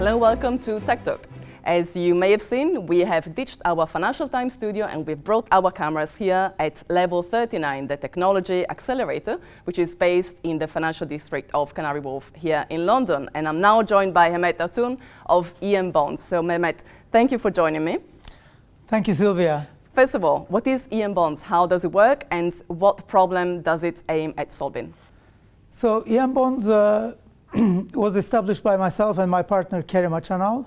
Hello, welcome to TechTalk. As you may have seen, we have ditched our Financial Times studio and we've brought our cameras here at Level 39, the Technology Accelerator, which is based in the financial district of Canary Wharf here in London. And I'm now joined by Mehmet Artun of embonds. So Mehmet, thank you for joining me. Thank you, Silvia. First of all, what is embonds? How does it work? And what problem does it aim at solving? So embonds was established by myself and my partner Kerim Açanal.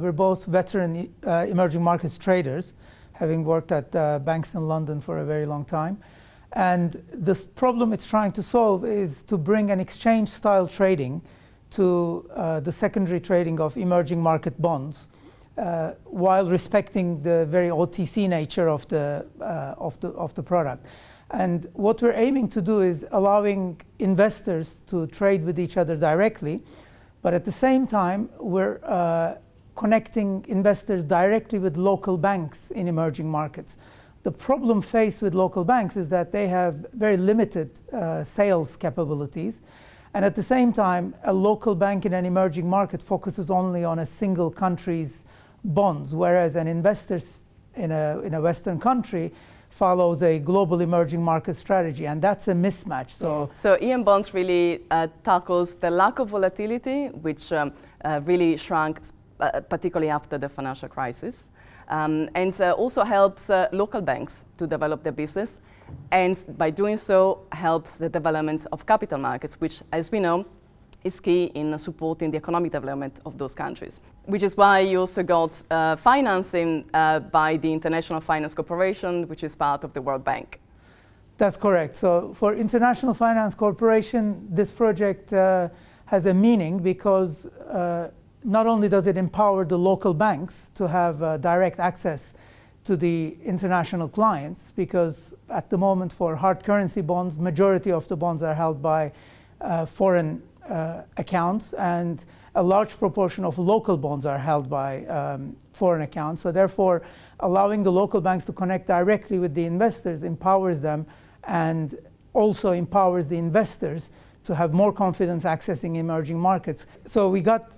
We're both veteran emerging markets traders, having worked at banks in London for a very long time. And this problem it's trying to solve is to bring an exchange-style trading to the secondary trading of emerging market bonds, while respecting the very OTC nature of the product. And what we're aiming to do is allowing investors to trade with each other directly, but at the same time, we're connecting investors directly with local banks in emerging markets. The problem faced with local banks is that they have very limited sales capabilities, and at the same time, a local bank in an emerging market focuses only on a single country's bonds, whereas an investor in a Western country follows a global emerging market strategy, and that's a mismatch. So embonds really tackles the lack of volatility, which really shrunk, particularly after the financial crisis, and also helps local banks to develop their business, and by doing so helps the development of capital markets, which, as we know, is key in supporting the economic development of those countries. Which is why you also got financing by the International Finance Corporation, which is part of the World Bank. That's correct. So for International Finance Corporation, this project has a meaning because not only does it empower the local banks to have direct access to the international clients, because at the moment for hard currency bonds, majority of the bonds are held by foreign accounts, and a large proportion of local bonds are held by foreign accounts. So therefore, allowing the local banks to connect directly with the investors empowers them and also empowers the investors to have more confidence accessing emerging markets. So we got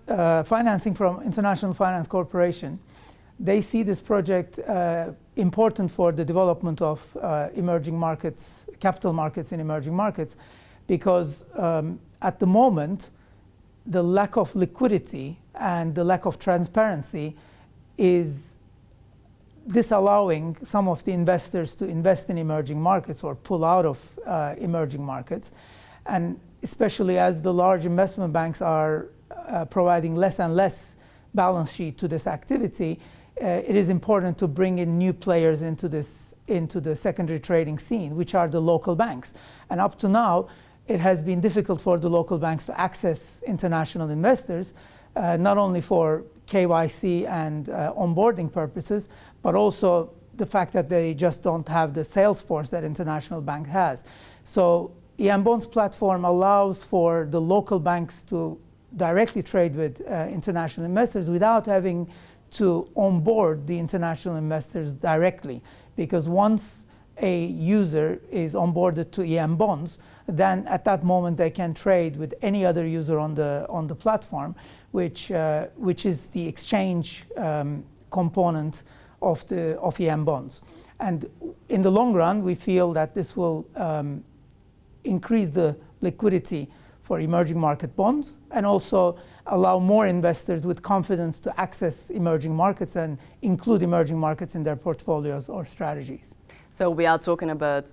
financing from International Finance Corporation. They see this project important for the development of emerging markets, capital markets in emerging markets, because at the moment, the lack of liquidity and the lack of transparency is disallowing some of the investors to invest in emerging markets or pull out of emerging markets. And especially as the large investment banks are providing less and less balance sheet to this activity, it is important to bring in new players into the secondary trading scene, which are the local banks. And up to now, it has been difficult for the local banks to access international investors, not only for KYC and onboarding purposes, but also the fact that they just don't have the sales force that international bank has. So embonds platform allows for the local banks to directly trade with international investors without having to onboard the international investors directly, because once a user is onboarded to embonds, then at that moment they can trade with any other user on the platform, which is the exchange component of embonds. And in the long run, we feel that this will increase the liquidity for emerging market bonds and also allow more investors with confidence to access emerging markets and include emerging markets in their portfolios or strategies. So we are talking about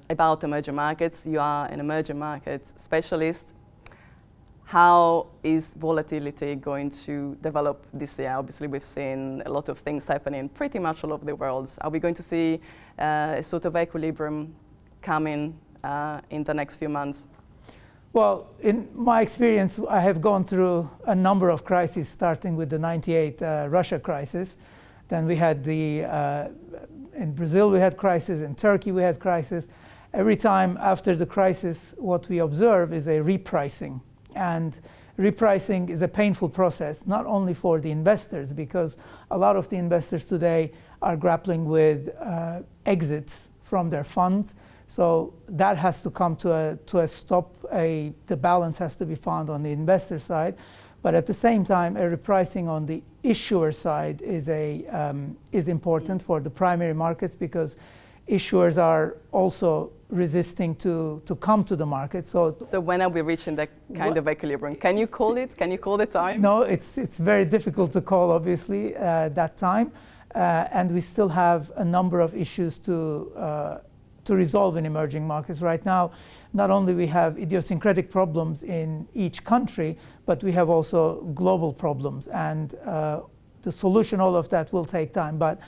emerging markets. You are an emerging markets specialist. How is volatility going to develop this year? Obviously, we've seen a lot of things happening pretty much all over the world. Are we going to see a sort of equilibrium coming in the next few months? Well, in my experience, I have gone through a number of crises, starting with the '98 Russia crisis. Then we had in Brazil we had crisis, in Turkey we had crisis. Every time after the crisis, what we observe is a repricing. And repricing is a painful process, not only for the investors, because a lot of the investors today are grappling with exits from their funds. So that has to come to a stop. The balance has to be found on the investor side. But at the same time, a repricing on the issuer side is important for the primary markets, because issuers are also resisting to come to the market. So when are we reaching that kind of equilibrium? Can you call it? Can you call the time? No, it's very difficult to call, obviously, that time. And we still have a number of issues to resolve in emerging markets. Right now, not only we have idiosyncratic problems in each country, but we have also global problems. And the solution, all of that will take time. But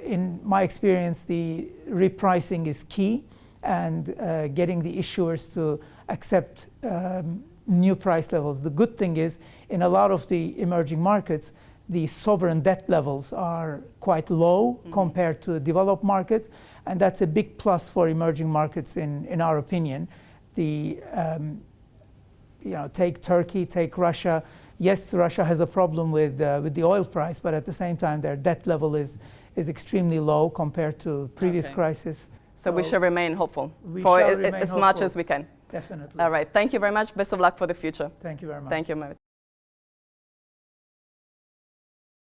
in my experience, the repricing is key, and getting the issuers to accept new price levels. The good thing is, in a lot of the emerging markets, the sovereign debt levels are quite low compared to developed markets, and that's a big plus for emerging markets in our opinion. Take Turkey, take Russia. Yes, Russia has a problem with the oil price, but at the same time, their debt level is extremely low compared to previous crisis. So we should remain hopeful as much as we can. Definitely. All right. Thank you very much. Best of luck for the future. Thank you very much. Thank you, Mehmet.